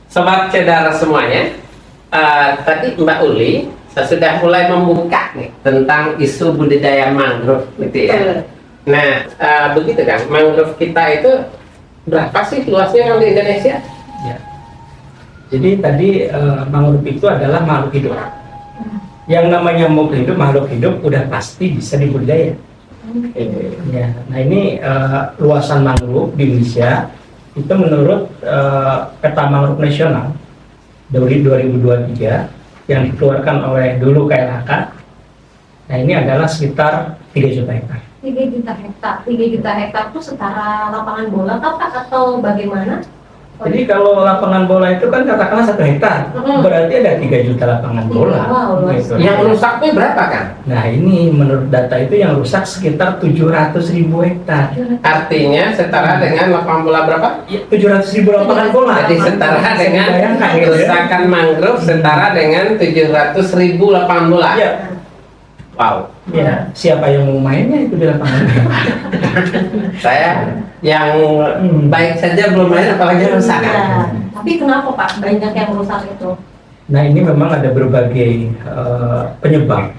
Sobat Cedara semuanya, tadi Mbak Uli sudah mulai membuka nih tentang isu budidaya mangrove gitu ya. Nah, begitu kan, mangrove kita itu berapa sih luasnya kalau di Indonesia? Ya. Jadi tadi mangrove itu adalah makhluk hidup. Yang namanya makhluk hidup udah pasti bisa dibudidaya. Ya. Nah ini luasan mangrove di Indonesia itu menurut peta mangrove nasional dari 2023 yang dikeluarkan oleh dulu KLHK. Nah ini adalah sekitar 3 juta hektar. 3 juta hektar. 3 juta hektar itu setara lapangan bola atau bagaimana? Jadi kalau lapangan bola itu kan katakanlah 1 hektar, berarti ada 3 juta lapangan bola. Wow, gitu. Yang rusaknya berapa kan? Nah ini menurut data itu yang rusak sekitar 700.000 hektar. Artinya setara dengan lapangan bola berapa? Ya, 700.000 lapangan bola. Jadi setara dengan Bayangkan, gitu ya. kerusakan mangrove setara dengan 700.000 lapangan bola. Ya, Wow. ya, siapa yang mau mainnya itu di lapangan. Saya yang baik saja belum main apalagi rusak. Ya. Tapi kenapa Pak banyak yang rusak itu? Nah ini memang ada berbagai penyebab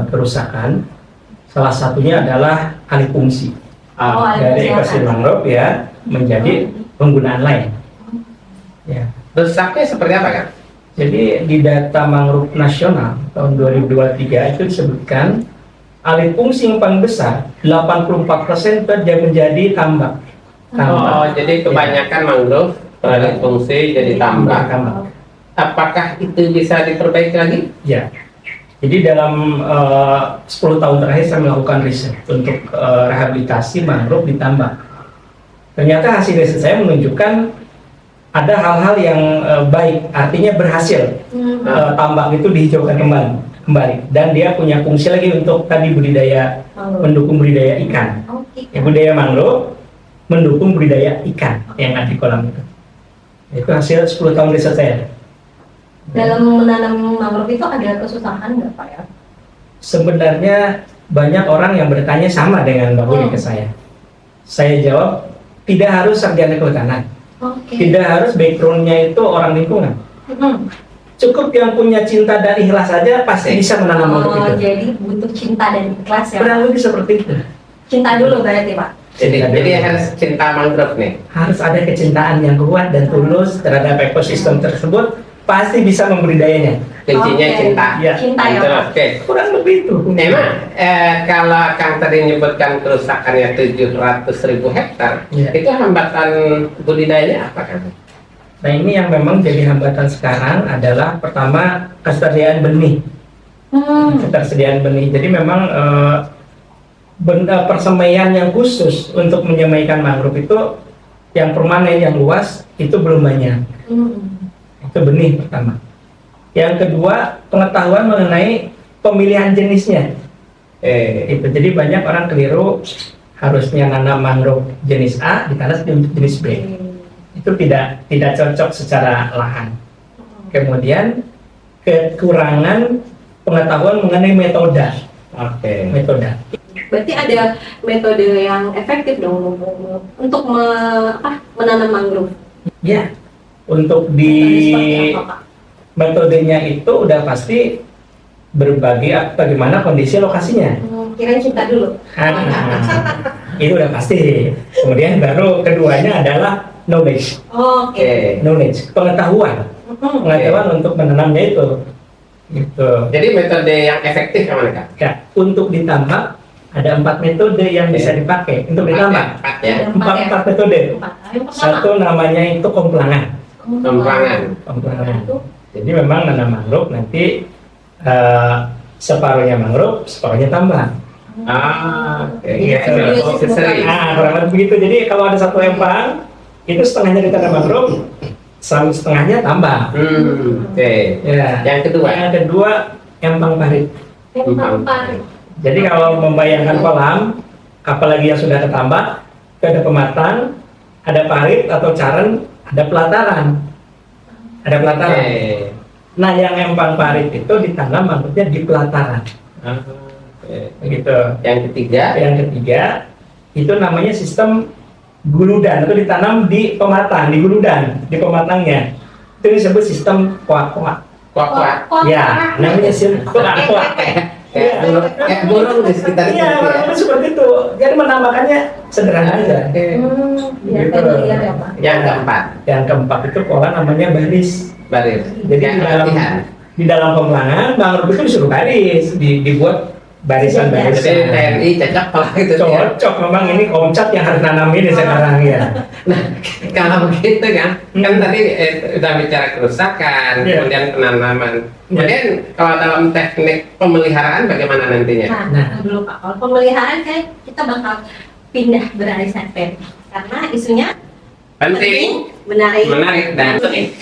kerusakan. Salah satunya adalah alih fungsi dari ekosistem mangrove ya menjadi penggunaan lain. Ya. Rusaknya seperti apa kan? Jadi di data mangrove nasional tahun 2023 itu disebutkan alih fungsi yang paling besar 84% menjadi tambak. Oh, jadi kebanyakan mangrove beralih fungsi jadi tambak. Apakah itu bisa diperbaiki lagi? Ya. Jadi dalam 10 tahun terakhir saya melakukan riset untuk rehabilitasi mangrove di tambak. Ternyata hasil riset saya menunjukkan ada hal-hal yang baik, artinya berhasil. Tambak itu dihijaukan kembali dan dia punya fungsi lagi untuk tadi budidaya, mendukung budidaya ikan. Ya, budidaya mangrove mendukung budidaya ikan yang ada di kolam itu. Itu hasil 10 tahun riset saya. Dalam menanam mangrove itu ada kesusahan nggak Pak ya? Sebenarnya banyak orang yang bertanya sama dengan Mbak Uli ke saya. Saya jawab, tidak harus sarjana kehutanan. Tidak harus backgroundnya itu orang lingkungan. Cukup yang punya cinta dan ikhlas saja pasti bisa menanam mangrove itu. Jadi butuh cinta dan ikhlas ya. Kurang lebih seperti itu. Cinta dulu berarti Pak. Jadi harus cinta mangrove nih. Harus ada kecintaan yang kuat dan tulus terhadap ekosistem tersebut, pasti bisa membudidayanya. Kuncinya cinta. Ya. Cinta ya Betul, Pak. oke. Kurang lebih itu. Memang kalau Kang tadi menyebutkan kerusakannya 700.000 hektar, Ya. itu hambatan budidayanya apa kan? Nah ini yang memang jadi hambatan sekarang adalah pertama ketersediaan benih. Ketersediaan benih. Jadi memang benda persemaian yang khusus untuk menyemaikan mangrove itu yang permanen yang luas itu belum banyak. Itu benih pertama. Yang kedua pengetahuan mengenai pemilihan jenisnya. Itu jadi banyak orang keliru harusnya nanam mangrove jenis A ditanam jenis B. Itu tidak cocok secara lahan. Kemudian kekurangan pengetahuan mengenai metode. Metode. Berarti ada metode yang efektif dong untuk menanam mangrove. Ya, untuk di metodenya itu udah pasti berbagi bagaimana kondisi lokasinya. Kirain cinta dulu. Itu udah pasti. Kemudian baru keduanya adalah knowledge. Knowledge, pengetahuan untuk menanamnya itu. Gitu. Jadi metode yang efektif yang mana Kak? Ya, untuk ditambak ada 4 metode yang bisa dipakai untuk ditambak. Empat metode. Satu namanya itu komplangan. Komplangan. Jadi memang nanam mangrove nanti separuhnya mangrove, separuhnya tambak. Kurang lebih begitu. Jadi kalau ada satu empang, itu setengahnya ditanam mangrove, setengahnya tambak. Ya. Yang kedua empang parit. Jadi kalau membayangkan kolam, apalagi yang sudah ketambak, itu ada pematang, ada parit atau careng, ada pelataran. Nah, yang empang parit itu ditanam mangrove-nya di pelataran. Begitu. Yang ketiga itu namanya sistem guludan, itu ditanam di pematang, di guludan, di pematangnya. Itu disebut sistem kuak-kuak. Kuak-kuak. Ya, namanya sistem kuak-kuak. Kayak burung di sekitar itu. Iya, Ya. seperti itu. Jadi menambahkannya sederhana aja. Oke. Biar Gitu. familiar ya Pak. Yang keempat, Yang keempat itu pola namanya baris. baris. Jadi Yang di dalam latihan. di dalam peperangan mangrove itu disuruh baris, dibuat Jadi barisan-barisan. TNI cocok kalau gitu ya. Cocok, memang ini komcat yang harus nanamin sekarang ya. Nah, kalau begitu kan, kan tadi udah bicara kerusakan, Iya. kemudian penanaman. Iya. Kemudian kalau dalam teknik pemeliharaan bagaimana nantinya? Nah, belum Pak. Kalau pemeliharaan kayak kita bakal pindah beralih segmen karena isunya Penting, menarik menarik dan penting.